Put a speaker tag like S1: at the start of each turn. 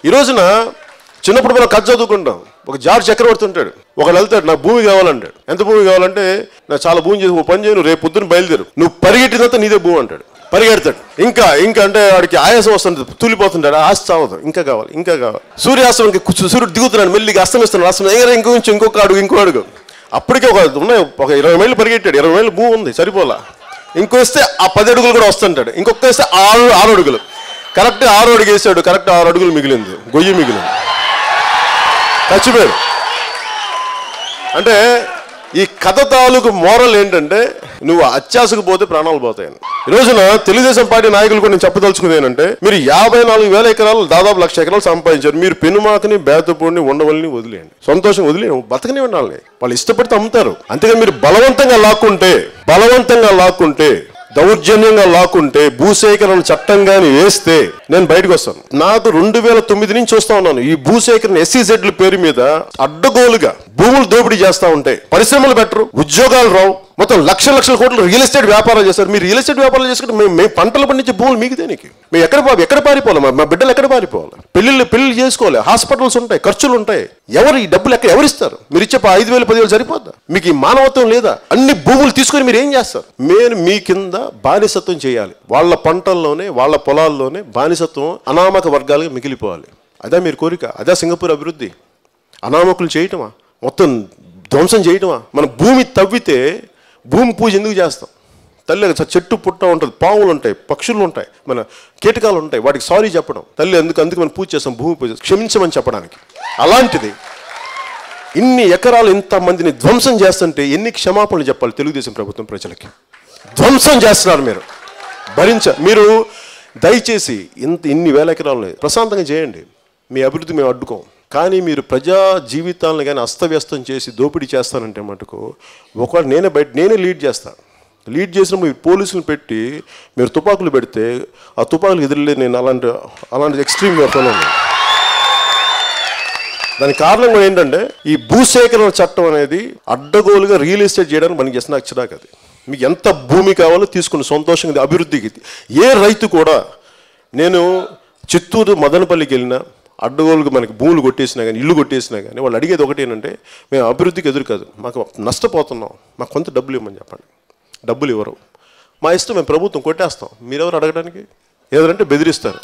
S1: ఈ రోజున చిన్నప్పుడు మనం కథ చదువుకుంటాం. ఒక జార్జ్ చక్రవర్తి ఉంటాడు, ఒకళ్ళు వెళ్తాడు నాకు భూమి కావాలంటాడు. ఎంత భూమి కావాలంటే నాకు చాలా భూమి చేసి పని చేయను, రేపు పొద్దున్న బయలుదేరు, నువ్వు పరిగెట్టినంత నీదే భూమి అంటాడు. పరిగెడతాడు. ఇంకా అంటే వాడికి ఆయాసం వస్తుంది, తూలిపోతుంటాడు, ఆశ చావదు, ఇంకా కావాలి ఇంకా కావాలి. సూర్యాస్తమంకి సూర్యుడు దిగుతున్నాడు, మెల్లిగా అస్తమిస్తున్నాడు, అస్తమం ఇంకో అడుగు. అప్పటికే ఒక 20 మైళ్ళు పరిగెట్టాడు, 20 మైళ్ళు భూమి ఉంది సరిపోలా. ఇంకో వేస్తే ఆ 10 అడుగులు కూడా వస్తుంటాడు, ఇంకొక వేస్తే 6 అడుగులు. కరెక్ట్ 6 అడుగు వేసాడు, కరెక్ట్ 6 అడుగులు మిగిలింది, గొయ్యి మిగిలింది, చచ్చిపోయాడు. అంటే ఈ కథ తాలూకు మోరల్ ఏంటంటే నువ్వు అత్యాశకు పోతే ప్రాణాలు పోతాయని. ఈ రోజున తెలుగుదేశం పార్టీ నాయకులు కూడా నేను చెప్పదలుచుకుంది ఏంటంటే, మీరు 54,000 ఎకరాలు దాదాపు 1,00,000 ఎకరాలు సంపాదించారు. మీరు పెనుమాకని బేతపూడిని ఉండవల్ని వదిలేయండి, సంతోషం వదిలేయండి, బతకని ఉండాలి. వాళ్ళు ఇష్టపడితే అమ్ముతారు. అంతేగా మీరు బలవంతంగా లాక్కుంటే దౌర్జన్యంగా లాక్కుంటే భూసేకరణ చట్టం కానీ వేస్తే నేను బయటకు వస్తాను. నాకు 2009 నుంచి చూస్తా ఉన్నాను ఈ భూసేకరణ SEZల పేరు మీద అడ్డగోలుగా భూములు దోపిడీ చేస్తా ఉంటే పరిశ్రమలు పెట్టరు, ఉద్యోగాలు రావు, మొత్తం లక్షల కోట్లు రియల్ ఎస్టేట్ వ్యాపారాలు చేస్తారు. మీరు రియల్ ఎస్టేట్ వ్యాపారాలు చేసుకుంటే మేము పంటలు పండించే భూములు మీకు దేనికి? మేము ఎక్కడ పారిపోవాలి? మా బిడ్డలు ఎక్కడ పారిపోవాలి? పెళ్లిళ్ళు చేసుకోవాలి, హాస్పిటల్స్ ఉంటాయి, ఖర్చులు ఉంటాయి. ఈ డబ్బులు ఎవరిస్తారు? మీరు ఇచ్చే 5,000 10,000 సరిపోద్దా? మీకు ఈ మానవత్వం లేదా? అన్ని భూములు తీసుకొని మీరు ఏం చేస్తారు? మీ కింద బానిసత్వం చేయాలి. వాళ్ళ పంటల్లోనే వాళ్ళ పొలాల్లోనే బానిసత్వం అనామక వర్గాలుగా మిగిలిపోవాలి. అదే మీరు కోరిక? అదే సింగపూర్ అభివృద్ధి? అనామకులు చేయటమా? మొత్తం ధ్వంసం చేయటమా? మన భూమి తవ్వితే భూమి పూజ ఎందుకు చేస్తాం? తల్లి చెట్టు పుట్ట ఉంటుంది, పాములు ఉంటాయి, పక్షులు ఉంటాయి, మన కీటకాలు ఉంటాయి, వాటికి సారీ చెప్పడం తల్లి అందుకు మనం పూజ చేస్తాం, భూమి పూజ క్షమించమని చెప్పడానికి. అలాంటిది ఇన్ని ఎకరాలు ఇంతమందిని ధ్వంసం చేస్తుంటే ఎన్ని క్షమాపణలు చెప్పాలి తెలుగుదేశం ప్రభుత్వం ప్రజలకి? ధ్వంసం చేస్తున్నారు మీరు, మీరు దయచేసి ఇన్ని వేల ఎకరాలని ప్రశాంతంగా చేయండి, మీ అభివృద్ధి మేము అడ్డుకోం. కానీ మీరు ప్రజా జీవితాలను కానీ అస్తవ్యస్తం చేసి దోపిడీ చేస్తానంటే మటుకు నేనే లీడ్ చేస్తాను. లీడ్ చేసినప్పుడు మీరు పోలీసులు పెట్టి మీరు తుపాకులు పెడితే ఆ తుపాకులు ఎదురులేదు. నేను అలాంటి ఎక్స్ట్రీమ్ వ్యాపారం ఉంది. దానికి కారణం కూడా ఏంటంటే ఈ భూసేకరణ చట్టం అనేది అడ్డగోలుగా రియల్ ఎస్టేట్ చేయడానికి పనికి చేసిన చిరాకు. అది మీకు ఎంత భూమి కావాలో తీసుకుని సంతోషంగా అభివృద్ధికి. ఏ రైతు కూడా, నేను చిత్తూరు మదనపల్లికి వెళ్ళినా అడ్డగోలుగా మనకి భూములు కొట్టేసినా కానీ ఇల్లు కొట్టేసినా కానీ వాళ్ళు అడిగేది ఒకటి ఏంటంటే, మేము అభివృద్ధికి ఎదురు కాదు, మాకు నష్టపోతున్నాం, మాకు కొంత డబ్బులు ఇవ్వమని చెప్పండి. డబ్బులు ఇవ్వరు, మా ఇష్టం, మేము ప్రభుత్వం కొట్టేస్తాం, మీరెవరు అడగడానికి? ఏదంటే బెదిరిస్తారు.